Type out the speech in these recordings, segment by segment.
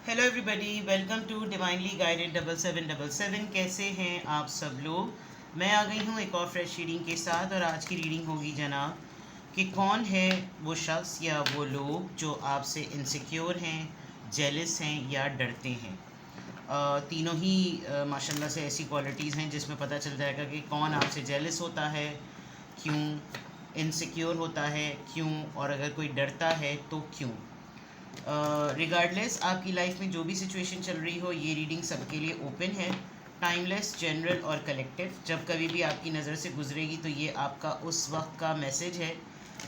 Hello everybody, welcome to divinely guided 7777। कैसे हैं आप सब लोग। मैं आ गई हूँ एक और फ्रेश रीडिंग के साथ, और आज की रीडिंग होगी जनाब कि कौन है वो शख्स या वो लोग जो आपसे इनसिक्योर हैं, जेलस हैं या डरते हैं। तीनों ही माशाल्लाह से ऐसी क्वालिटीज़ हैं जिसमें पता चल जाएगा कि कौन आपसे जेलस होता है, क्यों, इनसिक्योर होता है क्यों, और अगर कोई डरता है तो क्यों। रिगार्डलेस आपकी लाइफ में जो भी सिचुएशन चल रही हो, ये रीडिंग सबके लिए ओपन है। टाइमलेस, जनरल और कलेक्टिव। जब कभी भी आपकी नज़र से गुजरेगी तो ये आपका उस वक्त का मैसेज है।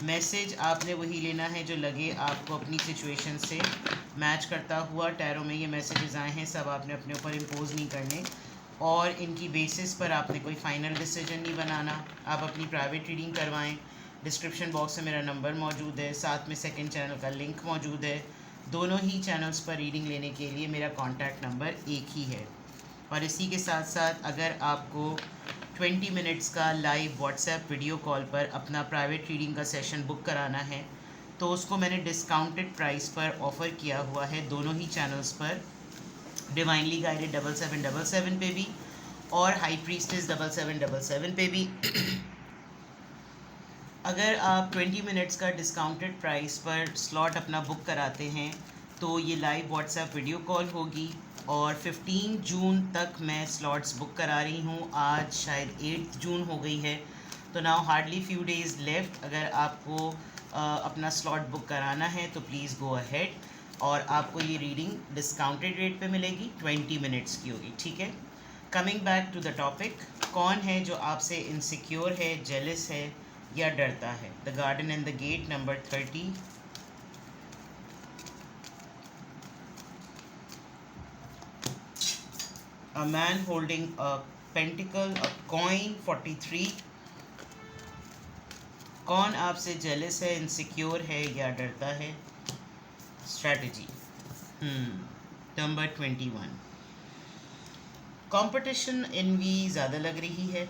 मैसेज आपने वही लेना है जो लगे आपको अपनी सिचुएशन से मैच करता हुआ। टैरो में ये मैसेजेस आए हैं, सब आपने अपने ऊपर इम्पोज नहीं करने, और इनकी बेसिस पर आपने कोई फ़ाइनल डिसीजन नहीं बनाना। आप अपनी प्राइवेट रीडिंग करवाएं। डिस्क्रिप्शन बॉक्स में मेरा नंबर मौजूद है, साथ में सेकंड चैनल का लिंक मौजूद है। दोनों ही चैनल्स पर रीडिंग लेने के लिए मेरा कॉन्टैक्ट नंबर एक ही है। और इसी के साथ साथ अगर आपको 20 मिनट्स का लाइव व्हाट्सएप वीडियो कॉल पर अपना प्राइवेट रीडिंग का सेशन बुक कराना है तो उसको मैंने डिस्काउंटेड प्राइस पर ऑफ़र किया हुआ है दोनों ही चैनल्स पर। डिवाइनली गाइडेड 7777 पे भी, और हाई प्रीस्टेस 7777 पे भी। अगर आप 20 मिनट्स का डिस्काउंटेड प्राइस पर स्लॉट अपना बुक कराते हैं तो ये लाइव व्हाट्सएप वीडियो कॉल होगी, और 15 जून तक मैं स्लॉट्स बुक करा रही हूँ। आज शायद 8 जून हो गई है, तो now hardly few days left. अगर आपको अपना स्लॉट बुक कराना है तो प्लीज़ गो अहेड, और आपको ये रीडिंग डिस्काउंटेड रेट पे मिलेगी, 20 मिनट्स की होगी, ठीक है। Coming back to the topic, कौन है जो आपसे इनसिक्योर है, जेलस है या डरता है। The garden and the gate, number 30। A man holding a pentacle, a coin, 43। कौन आपसे जेलस है, इनसिक्योर है या डरता है। Strategy, number 21। कंपटीशन एनवी ज़्यादा लग रही है,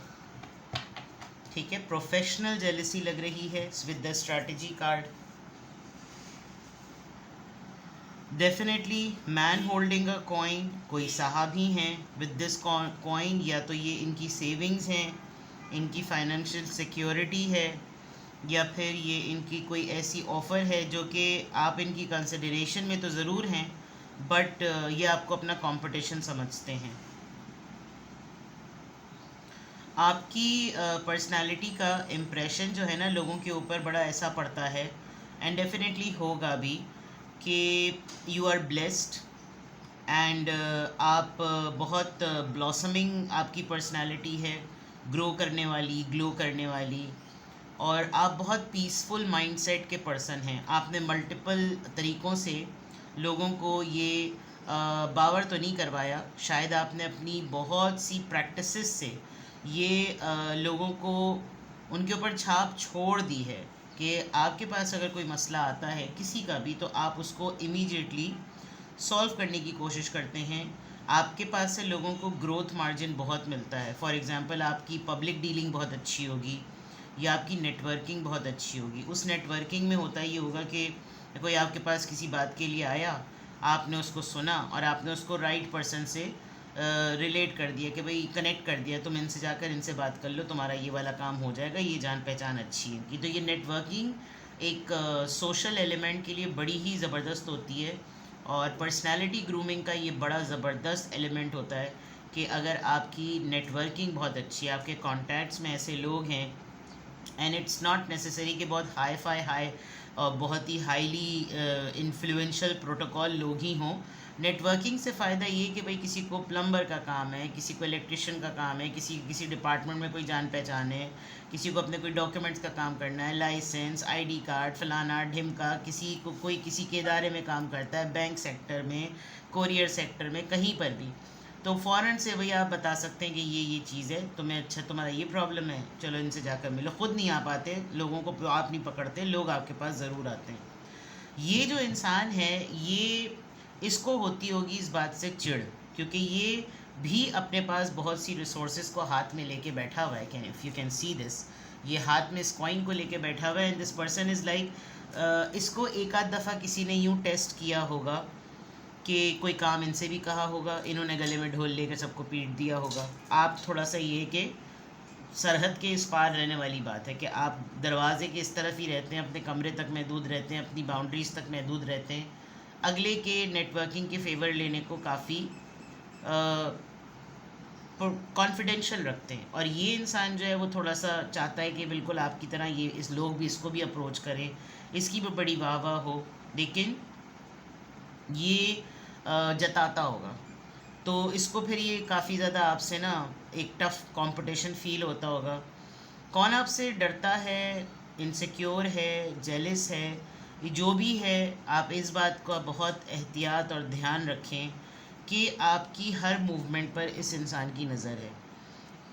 ठीक है। प्रोफेशनल जेलसी लग रही है with the strategy card. Definitely man holding a coin, कोई साहब ही हैं विद दिस कॉइन, या तो ये इनकी सेविंग्स हैं, इनकी फाइनेंशियल सिक्योरिटी है, या फिर ये इनकी कोई ऐसी ऑफ़र है जो कि आप इनकी कंसिडरेशन में तो ज़रूर हैं, बट ये आपको अपना कंपटीशन समझते हैं। आपकी पर्सनालिटी का इम्प्रेशन जो है ना लोगों के ऊपर बड़ा ऐसा पड़ता है, एंड डेफिनेटली होगा भी, कि यू आर ब्लेस्ड, एंड आप बहुत ब्लॉसमिंग आपकी पर्सनालिटी है, ग्रो करने वाली, ग्लो करने वाली, और आप बहुत पीसफुल माइंडसेट के पर्सन हैं। आपने मल्टीपल तरीक़ों से लोगों को ये बावर तो नहीं करवाया, शायद आपने अपनी बहुत सी प्रैक्टिसेस से ये लोगों को उनके ऊपर छाप छोड़ दी है कि आपके पास अगर कोई मसला आता है किसी का भी, तो आप उसको इमीडिएटली सॉल्व करने की कोशिश करते हैं। आपके पास से लोगों को ग्रोथ मार्जिन बहुत मिलता है। फॉर एग्ज़ाम्पल, आपकी पब्लिक डीलिंग बहुत अच्छी होगी, या आपकी नेटवर्किंग बहुत अच्छी होगी। उस नेटवर्किंग में होता ये होगा कि कोई आपके पास किसी बात के लिए आया, आपने उसको सुना और आपने उसको राइट पर्सन से रिलेट कर दिया कि भाई कनेक्ट कर दिया, तुम इनसे जाकर इनसे बात कर लो, तुम्हारा ये वाला काम हो जाएगा, ये जान पहचान अच्छी है कि। तो ये नेटवर्किंग एक सोशल एलिमेंट के लिए बड़ी ही ज़बरदस्त होती है, और पर्सनालिटी ग्रूमिंग का ये बड़ा ज़बरदस्त एलिमेंट होता है कि अगर आपकी नेटवर्किंग बहुत अच्छी है, आपके कॉन्टैक्ट्स में ऐसे लोग हैं, एंड इट्स नॉट नेसेसरी कि बहुत हाई बहुत ही हाईली इन्फ्लुएंशियल प्रोटोकॉल लोग ही हों। नेटवर्किंग से फ़ायदा ये कि भाई किसी को प्लम्बर का काम है, किसी को इलेक्ट्रिशियन का काम है, किसी डिपार्टमेंट में कोई जान पहचान है, किसी को अपने कोई डॉक्यूमेंट्स का काम करना है, लाइसेंस, आईडी कार्ड, फलाना ढिमका, किसी को कोई किसी के इदारे में काम करता है, बैंक सेक्टर में, कोरियर सेक्टर में, कहीं पर भी, तो फ़ौरन से भैया आप बता सकते हैं कि ये चीज़ है तुम्हें, अच्छा तुम्हारा ये प्रॉब्लम है, चलो इनसे जाकर मिलो। ख़ुद नहीं आ पाते, लोगों को आप नहीं पकड़ते, लोग आपके पास ज़रूर आते हैं। ये जो इंसान है, ये इसको होती होगी इस बात से चिढ़, क्योंकि ये भी अपने पास बहुत सी रिसोर्सेज को हाथ में लेके बैठा हुआ है। Can if you can see this, ये हाथ में इस कॉइन को लेके बैठा हुआ है, and this person is like, इसको एक आध दफ़ा किसी ने यूँ टेस्ट किया होगा कि कोई काम इनसे भी कहा होगा, इन्होंने गले में ढोल लेकर सबको पीट दिया होगा। आप थोड़ा सा ये कि सरहद के इस पार रहने वाली बात है कि आप दरवाजे के इस तरफ ही रहते हैं, अपने कमरे तक महदूद रहते हैं, अपनी बाउंड्रीज तक महदूद रहते हैं, अगले के नेटवर्किंग के फेवर लेने को काफ़ी कॉन्फिडेंशियल रखते हैं। और ये इंसान जो है वो थोड़ा सा चाहता है कि बिल्कुल आपकी तरह ये इस लोग भी इसको भी अप्रोच करें, इसकी भी बड़ी वाह वाह हो, लेकिन ये जताता होगा। तो इसको फिर ये काफ़ी ज़्यादा आपसे ना एक टफ़ कंपटीशन फ़ील होता होगा। कौन आपसे डरता है, इनसिक्योर है, जेलिस है, ये जो भी है, आप इस बात का बहुत एहतियात और ध्यान रखें कि आपकी हर मूवमेंट पर इस इंसान की नज़र है।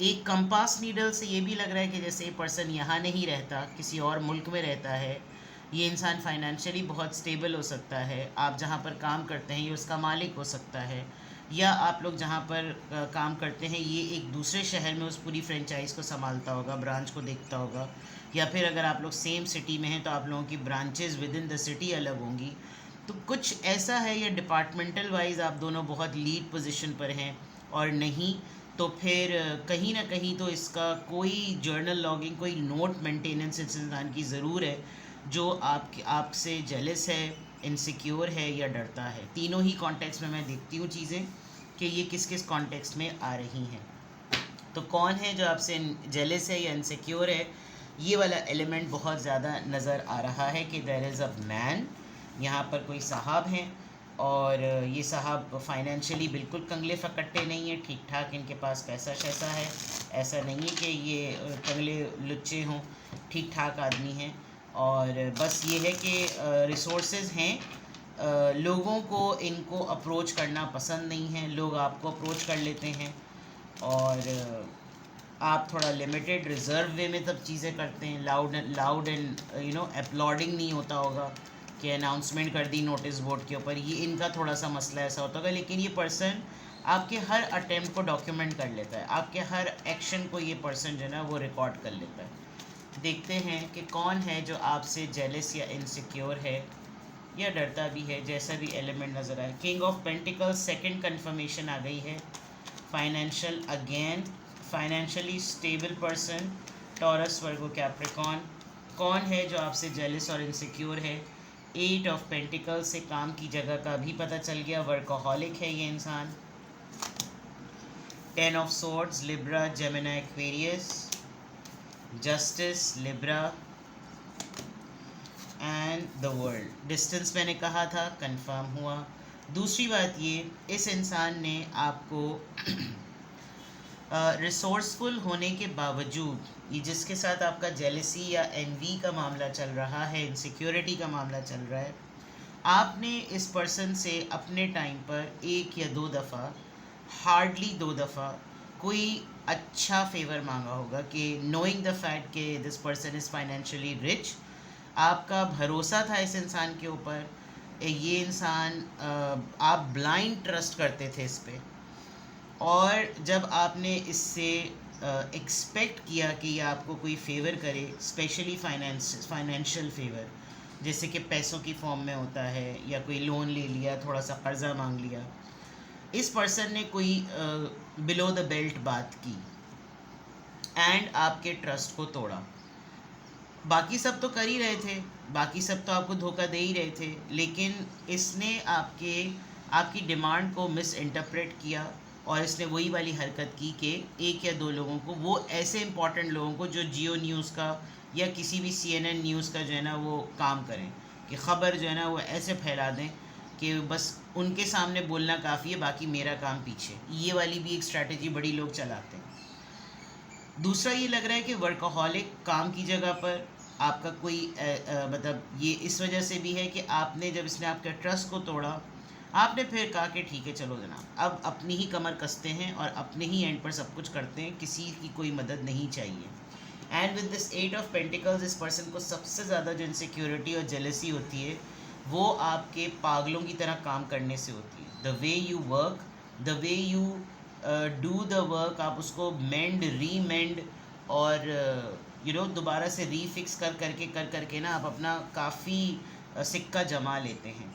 एक कंपास नीडल से ये भी लग रहा है कि जैसे ये पर्सन यहाँ नहीं रहता, किसी और मुल्क में रहता है। ये इंसान फाइनेंशियली बहुत स्टेबल हो सकता है, आप जहाँ पर काम करते हैं ये उसका मालिक हो सकता है, या आप लोग जहाँ पर काम करते हैं ये एक दूसरे शहर में उस पूरी फ्रेंचाइज़ को संभालता होगा, ब्रांच को देखता होगा, या फिर अगर आप लोग सेम सिटी में हैं तो आप लोगों की branches with in the city अलग होंगी। तो कुछ ऐसा है, या डिपार्टमेंटल वाइज आप दोनों बहुत लीड पोजीशन पर हैं, और नहीं तो फिर कहीं ना कहीं तो इसका कोई जर्नल लॉगिंग, कोई नोट मेंटेनेंस इस इंसान की ज़रूर है, जो आपसे जेलस है, इनसिक्योर है या डरता है। तीनों ही कॉन्टेक्स्ट में मैं देखती हूँ चीज़ें कि ये किस किस कॉन्टेक्स्ट में आ रही हैं। तो कौन है जो आपसे जेलस है या इनसिक्योर है, ये वाला एलिमेंट बहुत ज़्यादा नज़र आ रहा है कि देयर इज़ अ मैन, यहाँ पर कोई साहब हैं, और ये साहब फाइनेंशियली बिल्कुल कंगले फकट्टे नहीं है, ठीक ठाक इनके पास पैसा शैसा है, ऐसा नहीं है कि ये कंगले लुच्चे हों, ठीक ठाक आदमी हैं। और बस ये है कि रिसोर्सेज हैं, लोगों को इनको अप्रोच करना पसंद नहीं है, लोग आपको अप्रोच कर लेते हैं, और आप थोड़ा लिमिटेड रिजर्व वे में तब चीज़ें करते हैं। लाउड एंड अपलॉडिंग नहीं होता होगा कि अनाउंसमेंट कर दी नोटिस बोर्ड के ऊपर, ये इनका थोड़ा सा मसला ऐसा होता होगा। लेकिन ये पर्सन आपके हर अटेम्प्ट को डॉक्यूमेंट कर लेता है, आपके हर एक्शन को ये पर्सन जो है ना वो रिकॉर्ड कर लेता है। देखते हैं कि कौन है जो आपसे जेलस या इनसिक्योर है या डरता भी है, जैसा भी एलिमेंट नज़र आए। King of pentacles second confirmation आ गई है। Financial again, financially stable person, Taurus, Virgo, Capricorn. कौन है जो आपसे जेलस और इनसिक्योर है। एट ऑफ पेंटिकल्स से काम की जगह का भी पता चल गया, वर्कोहॉलिक है ये इंसान। Ten of swords, Libra, Gemini, Aquarius. Justice, Libra and the world. Distance मैंने कहा था, कंफर्म हुआ। दूसरी बात ये, इस इंसान ने आपको रिसोर्सफुल होने के बावजूद, ये जिसके साथ आपका जेलसी या एनवी का मामला चल रहा है, इनसिक्योरिटी का मामला चल रहा है, आपने इस पर्सन से अपने टाइम पर एक या दो दफ़ा, हार्डली दो दफ़ा, कोई अच्छा फेवर मांगा होगा कि नोइंग द फैक्ट कि this person is financially rich, आपका भरोसा था इस इंसान के ऊपर, ये इंसान आप ब्लाइंड ट्रस्ट करते थे इस पर, और जब आपने इससे एक्सपेक्ट किया कि ये आपको कोई फेवर करे, स्पेशली फाइनेंशियल फेवर, जैसे कि पैसों की फॉर्म में होता है, या कोई लोन ले लिया, थोड़ा सा कर्जा मांग लिया, इस पर्सन ने कोई बिलो द बेल्ट बात की एंड आपके ट्रस्ट को तोड़ा। बाकी सब तो कर ही रहे थे, बाकी सब तो आपको धोखा दे ही रहे थे, लेकिन इसने आपकी डिमांड को मिस इंटरप्रेट किया, और इसने वही वाली हरकत की कि एक या दो लोगों को, वो ऐसे इंपॉर्टेंट लोगों को जो जियो न्यूज़ का या किसी भी CNN न्यूज़ का जो है ना वो काम करें, कि ख़बर जो है ना वो ऐसे फैला दें कि बस उनके सामने बोलना काफ़ी है, बाकी मेरा काम पीछे। ये वाली भी एक स्ट्रैटेजी बड़ी लोग चलाते हैं। दूसरा ये लग रहा है कि वर्कोहॉलिक, काम की जगह पर आपका कोई मतलब ये इस वजह से भी है कि आपने जब इसने आपके ट्रस्ट को तोड़ा, आपने फिर कहा कि ठीक है चलो जनाब, अब अपनी ही कमर कसते हैं और अपने ही एंड पर सब कुछ करते हैं, किसी की कोई मदद नहीं चाहिए। And with this eight of pentacles, इस पर्सन को सबसे ज़्यादा जो इनसिक्योरिटी और जेलसी होती है वो आपके पागलों की तरह काम करने से होती है। The way you work, the way you do the work, आप उसको मेंड, रीमेंड और दोबारा से रीफिक्स कर करके ना आप अपना काफ़ी सिक्का जमा लेते हैं।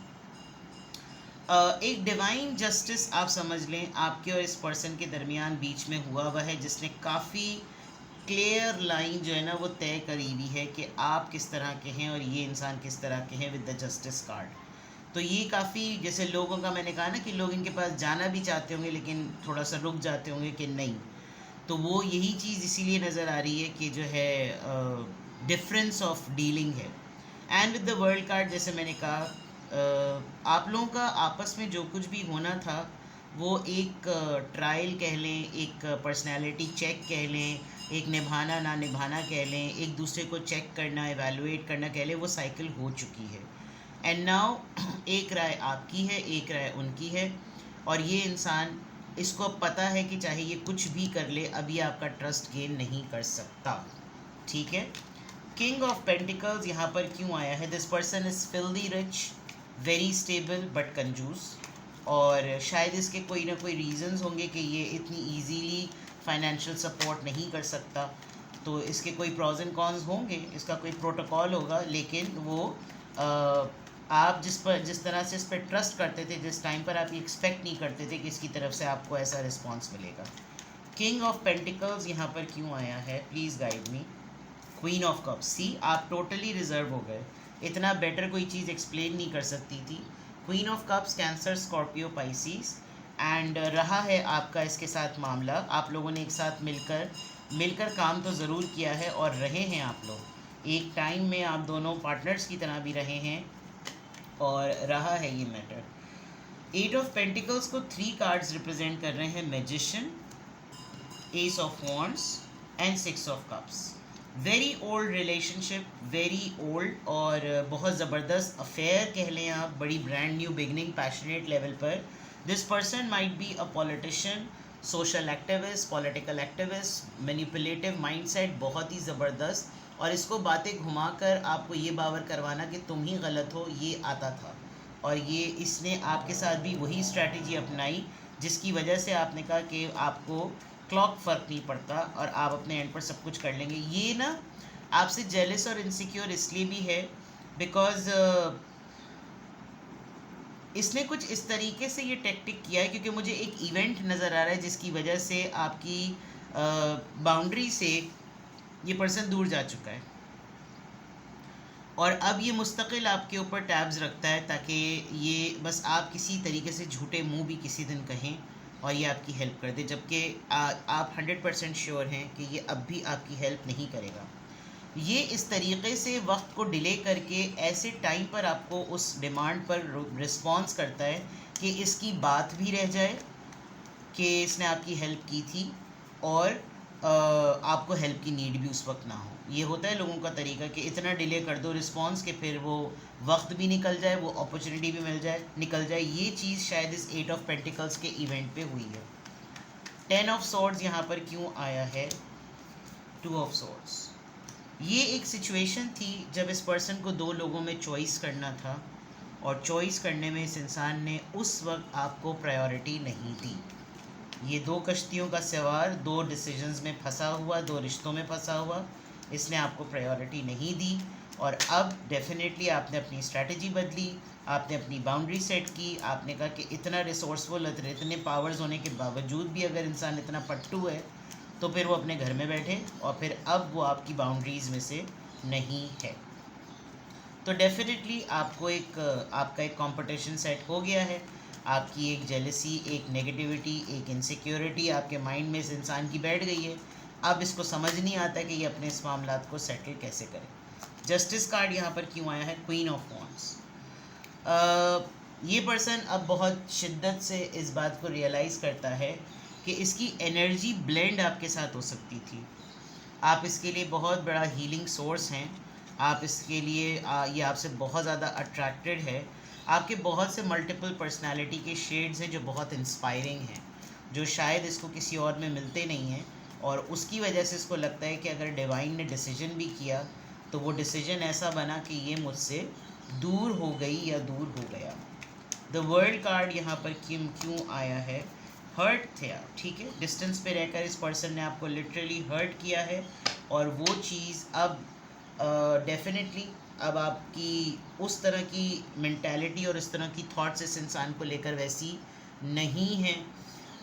एक डिवाइन जस्टिस आप समझ लें आपके और इस पर्सन के दरमियान बीच में हुआ हुआ है, जिसने काफ़ी क्लियर लाइन जो है ना वो तय करी हुई है कि आप किस तरह के हैं और ये इंसान किस तरह के हैं विद द जस्टिस कार्ड। तो ये काफ़ी, जैसे लोगों का मैंने कहा ना कि लोग इनके पास जाना भी चाहते होंगे लेकिन थोड़ा सा रुक जाते होंगे कि नहीं, तो वो यही चीज़ इसीलिए नज़र आ रही है कि जो है डिफरेंस ऑफ डीलिंग है। And with the world card जैसे मैंने कहा, आप लोगों का आपस में जो कुछ भी होना था वो एक ट्रायल कह लें, एक पर्सनैलिटी चेक कह लें, एक निभाना ना निभाना कह लें, एक दूसरे को चेक करना एवेलुएट करना कह लें, वो साइकिल हो चुकी है। एंड नाउ एक राय आपकी है, एक राय उनकी है, और ये इंसान, इसको अब पता है कि चाहे ये कुछ भी कर ले अभी आपका ट्रस्ट गेन नहीं कर सकता। ठीक है। किंग ऑफ पेंटिकल्स यहाँ पर क्यों आया है? This person is filthy rich, very stable but कंजूस, और शायद इसके कोई ना कोई रीजंस होंगे कि ये इतनी इजीली फाइनेंशियल सपोर्ट नहीं कर सकता, तो इसके कोई प्रॉज एंड कॉन्स होंगे, इसका कोई प्रोटोकॉल होगा, लेकिन वो आप जिस तरह से इस पर ट्रस्ट करते थे, जिस टाइम पर आप ये एक्सपेक्ट नहीं करते थे कि इसकी तरफ से आपको ऐसा रिस्पॉन्स मिलेगा। किंग ऑफ पेंटिकल्स यहाँ पर क्यों आया है? Please guide me. Queen of cups, see आप टोटली रिजर्व हो गए, इतना बेटर कोई चीज़ एक्सप्लेन नहीं कर सकती थी। Queen of cups, cancer, Scorpio, Pisces, and रहा है आपका इसके साथ मामला, आप लोगों ने एक साथ मिलकर काम तो ज़रूर किया है और रहे हैं आप लोग, एक टाइम में आप दोनों पार्टनर्स की तरह भी रहे हैं, और रहा है ये मैटर। एट ऑफ पेंटिकल्स को 3 कार्ड्स रिप्रेजेंट कर रहे हैं, magician, ace of wands and 6 of cups. Very old relationship, very old, और बहुत ज़बरदस्त अफेयर कह लें आप, बड़ी brand new beginning, passionate level पर। This person might be a politician, social activist, political activist, manipulative mindset बहुत ही ज़बरदस्त, और इसको बातें घुमाकर आपको ये बावर करवाना कि तुम ही गलत हो, ये आता था, और ये इसने आपके साथ भी वही स्ट्रैटेजी अपनाई जिसकी वजह से आपने कहा कि आपको क्लॉक फ़र्क नहीं पड़ता और आप अपने एंड पर सब कुछ कर लेंगे। ये ना आपसे जेलस और इनसिक्योर इसलिए भी है बिकॉज इसने कुछ इस तरीके से ये टैक्टिक किया है, क्योंकि मुझे एक इवेंट नज़र आ रहा है जिसकी वजह से आपकी बाउंड्री से ये पर्सन दूर जा चुका है, और अब ये मुस्तकिल आपके ऊपर टैब्स रखता है ताकि ये बस आप किसी तरीके से झूठे मुंह भी किसी दिन कहें और ये आपकी हेल्प कर दे, जबकि आप 100% श्योर हैं कि ये अब भी आपकी हेल्प नहीं करेगा। ये इस तरीके से वक्त को डिले करके ऐसे टाइम पर आपको उस डिमांड पर रिस्पॉन्स करता है कि इसकी बात भी रह जाए कि इसने आपकी हेल्प की थी, और आपको हेल्प की नीड भी उस वक्त ना हो। ये होता है लोगों का तरीका कि इतना डिले कर दो रिस्पॉन्स कि फिर वो वक्त भी निकल जाए, वो अपॉर्चुनिटी भी निकल जाए। ये चीज़ शायद इस 8 ऑफ पेंटिकल्स के इवेंट पे हुई है। 10 ऑफ सॉर्ड्स यहाँ पर क्यों आया है? 2 ऑफ सॉर्ड्स, ये एक सिचुएशन थी जब इस पर्सन को 2 लोगों में चॉइस करना था, और चॉइस करने में इस इंसान ने उस वक्त आपको प्रायोरिटी नहीं दी। ये 2 कश्तियों का सवार 2 डिसीजंस में फंसा हुआ, 2 रिश्तों में फंसा हुआ, इसने आपको प्रायोरिटी नहीं दी, और अब डेफिनेटली आपने अपनी स्ट्रैटेजी बदली, आपने अपनी बाउंड्री सेट की, आपने कहा कि इतना रिसोर्सफुल, इतने पावर्स होने के बावजूद भी अगर इंसान इतना पट्टू है तो फिर वो अपने घर में बैठे, और फिर अब वो आपकी बाउंड्रीज़ में से नहीं है। तो डेफिनेटली आपको आपका एक कंपटीशन सेट हो गया है, आपकी एक जेलसी, एक नेगेटिविटी, एक इनसिक्योरिटी आपके माइंड में इस इंसान की बैठ गई है। अब इसको समझ नहीं आता कि ये अपने इस मामला को सेटल कैसे करे। जस्टिस कार्ड यहाँ पर क्यों आया है? Queen of wands. ये पर्सन अब बहुत शिद्दत से इस बात को रियलाइज़ करता है कि इसकी एनर्जी ब्लेंड आपके साथ हो सकती थी, आप इसके लिए बहुत बड़ा हीलिंग सोर्स हैं, आप इसके लिए ये आपसे बहुत ज़्यादा अट्रैक्टेड है, आपके बहुत से मल्टीपल पर्सनालिटी के शेड्स हैं जो बहुत इंस्पायरिंग हैं, जो शायद इसको किसी और में मिलते नहीं हैं, और उसकी वजह से इसको लगता है कि अगर डिवाइन ने डिसीजन भी किया तो वो डिसीजन ऐसा बना कि ये मुझसे दूर हो गई या दूर हो गया। द वर्ल्ड कार्ड यहाँ पर क्यों आया है? हर्ट थे आप, ठीक है, डिस्टेंस पे रहकर इस पर्सन ने आपको लिटरली हर्ट किया है, और वो चीज़ अब डेफिनेटली अब आपकी उस तरह की मेंटालिटी और इस तरह की थॉट्स इस इंसान को लेकर वैसी नहीं है,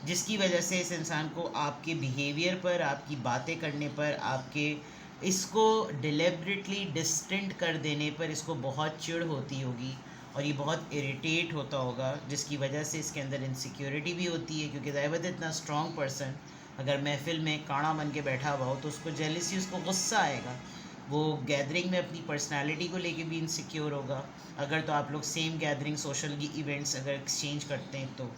जिसकी वजह से इस इंसान को आपके बिहेवियर पर, आपकी बातें करने पर, आपके इसको डिलिबरेटली डिस्टेंट कर देने पर इसको बहुत चिढ़ होती होगी और ये बहुत इरिटेट होता होगा, जिसकी वजह से इसके अंदर इनसिक्योरिटी भी होती है, क्योंकि ज़ाहिर इतना स्ट्रॉन्ग पर्सन अगर महफिल में काड़ा बन के बैठा हुआ हो तो उसको जेलसी, उसको गुस्सा आएगा, वो गैदरिंग में अपनी पर्सनालिटी को लेके भी इनसिक्योर होगा, अगर तो आप लोग सेम गैदरिंग सोशल इवेंट्स अगर एक्सचेंज करते हैं तो।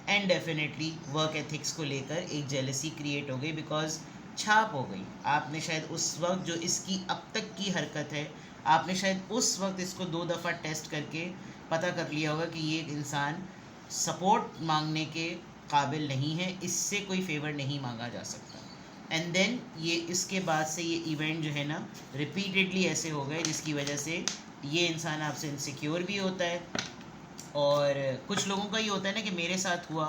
एंड डेफिनेटली वर्क एथिक्स को लेकर एक जेलसी क्रिएट हो गई, बिकॉज छाप हो गई। आपने शायद उस वक्त जो इसकी अब तक की हरकत है, आपने शायद उस वक्त इसको 2 दफ़ा टेस्ट करके पता कर लिया होगा कि ये इंसान सपोर्ट मांगने के काबिल नहीं है, इससे कोई फेवर नहीं मांगा जा सकता। एंड देन ये इसके बाद से ये इवेंट जो है ना रिपीटेडली ऐसे हो गए, जिसकी वजह से ये इंसान आपसे इनसिक्योर भी होता है। और कुछ लोगों का ये होता है ना कि मेरे साथ हुआ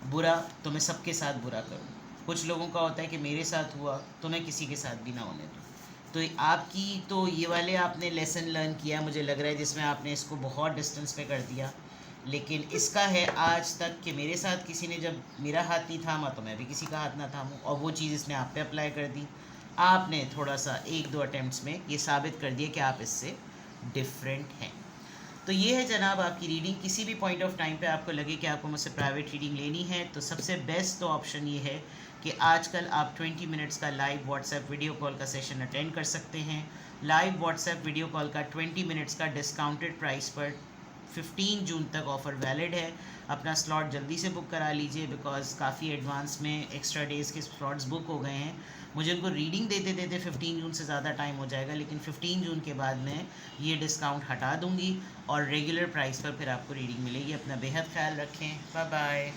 बुरा तो मैं सबके साथ बुरा करूँ, कुछ लोगों का होता है कि मेरे साथ हुआ तो मैं किसी के साथ भी ना होने दूँ। तो आपकी तो ये वाले आपने लेसन लर्न किया मुझे लग रहा है, जिसमें आपने इसको बहुत डिस्टेंस पे कर दिया। लेकिन इसका है आज तक कि मेरे साथ किसी ने जब मेरा हाथ नहीं थामा तो मैं भी किसी का हाथ ना थामूँ, और वो चीज़ इसने आप पे अप्लाई कर दी। आपने थोड़ा सा 1-2 अटैम्प्ट्स में ये साबित कर दिया कि आप इससे डिफरेंट हैं। तो ये है जनाब आपकी रीडिंग। किसी भी पॉइंट ऑफ टाइम पे आपको लगे कि आपको मुझसे प्राइवेट रीडिंग लेनी है तो सबसे बेस्ट तो ऑप्शन ये है कि आजकल आप 20 मिनट्स का लाइव व्हाट्सएप वीडियो कॉल का सेशन अटेंड कर सकते हैं। लाइव व्हाट्सएप वीडियो कॉल का 20 मिनट्स का डिस्काउंटेड प्राइस पर 15 जून तक ऑफ़र वैलिड है। अपना स्लॉट जल्दी से बुक करा लीजिए, बिकॉज़ काफ़ी एडवांस में एक्स्ट्रा डेज़ के स्लॉट्स बुक हो गए हैं। मुझे उनको रीडिंग देते देते 15 जून से ज़्यादा टाइम हो जाएगा, लेकिन 15 जून के बाद मैं ये डिस्काउंट हटा दूँगी और रेगुलर प्राइस पर फिर आपको रीडिंग मिलेगी। अपना बेहद ख्याल रखें। Bye bye.